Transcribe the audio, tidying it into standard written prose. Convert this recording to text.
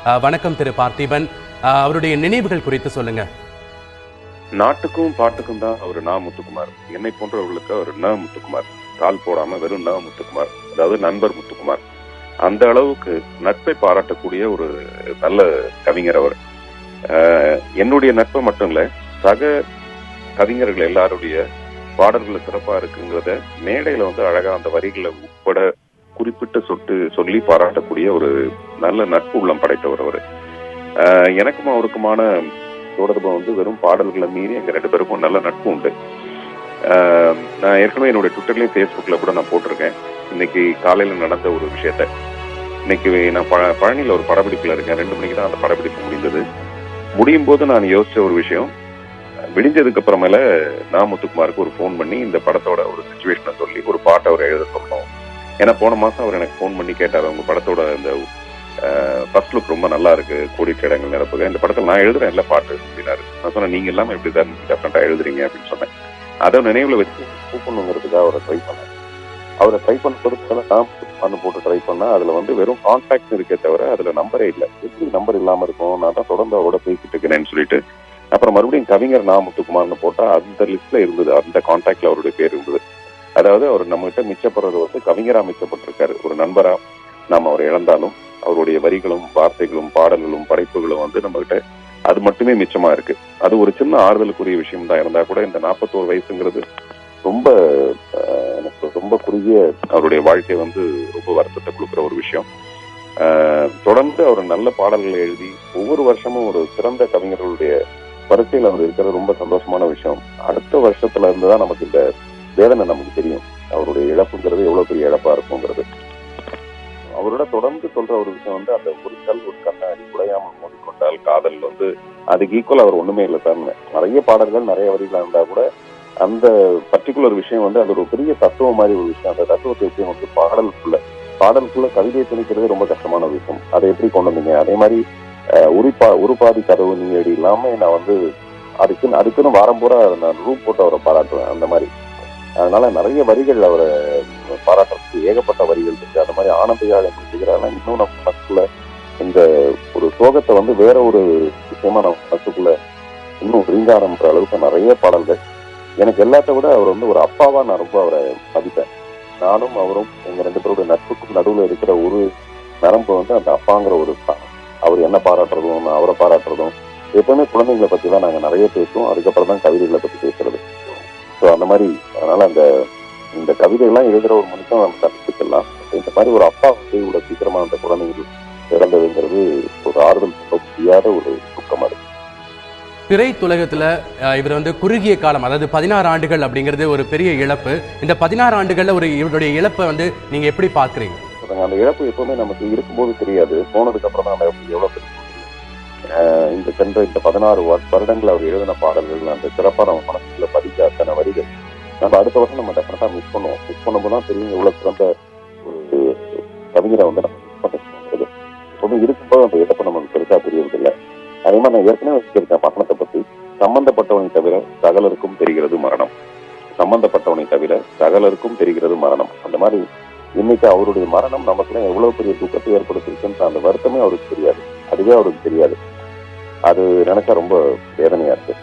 வணக்கம் திரு பார்த்திபன். அவருடைய நினைவுகள் குறித்து சொல்லுங்க. நாட்டுக்கும் பாட்டுக்கும் தான் அவர் நா. முத்துக்குமார். என்னை போன்றவர்களுக்கு அவர் ந. முத்துக்குமார். கால் போடாம வெறும் ந. முத்துக்குமார், அதாவது நண்பர் முத்துக்குமார். அந்த அளவுக்கு நட்பை பாராட்டக்கூடிய ஒரு நல்ல கவிஞர் அவர். என்னுடைய நட்பை மட்டும் இல்ல, சக கவிஞர்கள் எல்லாருடைய பாடல்கள் சிறப்பா இருக்குங்கிறத மேடையில அழகா அந்த வரிகளை உட்பட குறிப்பிட்டு சொல்லி பாராட்டக்கூடிய ஒரு நல்ல நட்பு உள்ளம் படைத்தவர் அவர். எனக்கும் அவருக்குமான தொடர்பு வெறும் பாடல்களை மீறி எங்க 2 பேருக்கும் நல்ல நட்பு உண்டு. நான் ஏற்கனவே என்னுடைய ட்விட்டர்லயும் ஃபேஸ்புக்ல கூட நான் போட்டிருக்கேன். இன்னைக்கு காலையில நடந்த ஒரு விஷயத்த. இன்னைக்கு நான் பழனியில ஒரு படப்பிடிப்புல இருக்கேன். 2 மணிக்கு தான் அந்த படப்பிடிப்பு முடிந்தது. முடியும் போது நான் யோசிச்ச ஒரு விஷயம், விடிஞ்சதுக்கு அப்புறமேல நா. முத்துக்குமாருக்கு ஒரு ஃபோன் பண்ணி இந்த படத்தோட ஒரு சிச்சுவேஷனை சொல்லி ஒரு பாட்டை அவர் எழுத சொல்லணும். ஏன்னா போன மாசம் அவர் எனக்கு ஃபோன் பண்ணி கேட்டார், உங்க படத்தோட இந்த ஃபர்ஸ்ட் லுக் ரொம்ப நல்லா இருக்கு, கோடிட்ட இடங்கள் நிரப்புக, இந்த படத்தில் நான் எழுதுறேன் இல்ல பாட்டு அப்படின்னாரு. நான் சொன்னேன், நீங்க எல்லாமே எப்படிதான் டெஃபரெண்டா எழுதுறீங்க அப்படின்னு சொன்னேன். அதை நினைவுல வச்சு கூப்பிடணுங்கிறதுக்காக அவரை ட்ரை பண்ணேன். அவரை ட்ரை பண்ண நான் போட்டு ட்ரை பண்ணா அதுல வெறும் கான்டாக்ட் இருக்கே தவிர அதுல நம்பரே இல்லை. எப்படி நம்பர் இல்லாம இருக்கும்? நான் தான் தொடர்ந்து அவரோட பேசிட்டு இருக்கிறேன்னு சொல்லிட்டு அப்புறம் மறுபடியும் கவிஞர் நா. முத்துக்குமார்னு போட்டா அந்த லிஸ்ட்ல இருந்தது, அந்த கான்டாக்ட்ல அவருடைய பேர் இருந்தது. அதாவது அவர் நம்ம கிட்ட மிச்சப்படுறது கவிஞரா மிச்சப்பட்டிருக்காரு. ஒரு நண்பரா நாம அவரை இழந்தாலும் அவருடைய வரிகளும் வார்த்தைகளும் பாடல்களும் படைப்புகளும் நம்ம கிட்ட அது மட்டுமே மிச்சமா இருக்கு. அது ஒரு சின்ன ஆறுதலுக்குரிய விஷயம் தான். இருந்தா கூட இந்த 41 வயசுங்கிறது ரொம்ப எனக்கு ரொம்ப குறுகிய அவருடைய வாழ்க்கை ரொம்ப வருத்தத்தை கொடுக்குற ஒரு விஷயம். தொடர்ந்து அவர் நல்ல பாடல்களை எழுதி ஒவ்வொரு வருஷமும் ஒரு சிறந்த கவிஞர்களுடைய வரிசையில் அவர் இருக்கிறது ரொம்ப சந்தோஷமான விஷயம். அடுத்த வருஷத்துல இருந்துதான் நமக்கு இந்த வேதனை நமக்கு தெரியும், அவருடைய இழப்புங்கிறது எவ்வளவு பெரிய இழப்பா இருக்குங்கிறது. அவரோட தொடர்ந்து சொல்ற ஒரு விஷயம் அந்த ஒரு கல் ஒரு கண்ணாடி உடையாமல் மோதிக்கொண்டால் காதல் அதுக்கு ஈக்குவல் அவர் ஒண்ணுமே இல்லை சார். நிறைய பாடல்கள் நிறைய வரிகள் இருந்தா கூட அந்த பர்டிகுலர் விஷயம் அது ஒரு பெரிய தத்துவம் மாதிரி ஒரு விஷயம். அந்த தத்துவத்தை எப்படி பாடலுக்குள்ள கவிதையை திணிக்கிறது ரொம்ப கஷ்டமான விஷயம். அதை எப்படி கொண்டு வந்தீங்க? அதே மாதிரி ஒரு பாதி கதவு நீ அடி இல்லாம நான் அதுக்குன்னு வாரம் பூரா நான் ரூம் போட்டு அவரை பாராட்டுவேன். அந்த மாதிரி அதனால நிறைய வரிகள் அவரை பாராட்டுறதுக்கு ஏகப்பட்ட வரிகள் இருக்கு. அந்த மாதிரி ஆனந்தையாக செய்கிறாங்க. இன்னும் நம்ம மனசுக்குள்ள இந்த ஒரு சோகத்தை வேற ஒரு விஷயமா நம்ம மனசுக்குள்ள இன்னும் ரீங்காரம்ன்ற அளவுக்கு நிறைய பாடல்கள். எனக்கு எல்லாத்த விட அவர் ஒரு அப்பாவா நான் ரொம்ப அவரை மதிப்பேன். நானும் அவரும் எங்க 2 பேருடைய நட்புக்கும் நடுவில் இருக்கிற ஒரு நரம்பு அந்த அப்பாங்கிற ஒரு அவர் என்ன பாராட்டுறதும் நான் அவரை பாராட்டுறதும் எப்பவுமே குழந்தைங்களை பத்தி தான் நாங்க நிறைய பேசுவோம். அதுக்கப்புறம் தான் கவிதைகளை பத்தி பேசுறது. ஸோ அந்த மாதிரி அதனால இந்த கவிதைகள்லாம் எழுதுற ஒரு மனுஷன் நம்ம கற்றுக்கலாம். இந்த மாதிரி ஒரு அப்பா இவ்வளவு சீக்கிரமா அந்த குழந்தைகள் இறந்ததுங்கிறது ஒரு ஆறுதல் சொல்ல முடியாத ஒரு துக்கமா இருக்கு. திரைத்துலகத்துல இவர் குறுகிய காலம், அதாவது 16 ஆண்டுகள் அப்படிங்கிறது ஒரு பெரிய இழப்பு. இந்த 16 ஆண்டுகள்ல இவருடைய இழப்பை நீங்க எப்படி பாக்குறீங்க? அந்த இழப்பு எப்பவுமே நமக்கு இருக்கும்போது தெரியாது, போனதுக்கு அப்புறம் தான் அந்த இழப்பு எவ்வளவு பெரிய. இந்த சென்ற இந்த 16 வருடங்கள் அவர் எழுதின பாடல்கள் அந்த சிறப்பா நம்ம மனசுல பதிக்க அத்தனை வரிகள் நம்ம அடுத்த வருஷம் நம்ம டெஃபரெண்டா மிஸ் பண்ணுவோம். மிஸ் பண்ணும்போது தான் தெரியும் எவ்வளவு சிறந்த ஒரு கவிஞரை நம்ம மிஸ் பண்ணிருக்கோம். எப்பவுமே இருக்கும்போது அந்த இழப்பு நமக்கு பெருசா தெரியறதில்லை. அதே மாதிரி நான் ஏற்கனவே வச்சிருக்கேன் மரணத்தை பத்தி. சம்பந்தப்பட்டவனை தவிர சகலருக்கும் தெரிகிறது மரணம். சம்பந்தப்பட்டவனை தவிர சகலருக்கும் தெரிகிறது மரணம். அந்த மாதிரி இன்னைக்கு அவருடைய மரணம் நமக்குலாம் எவ்வளவு பெரிய துக்கத்தை ஏற்படுத்திருக்குன்ற அந்த வருத்தமே அவருக்கு தெரியாது. அதுவே அவருக்கு தெரியாது. அது நினைச்சா ரொம்ப வேதனையா இருக்கு.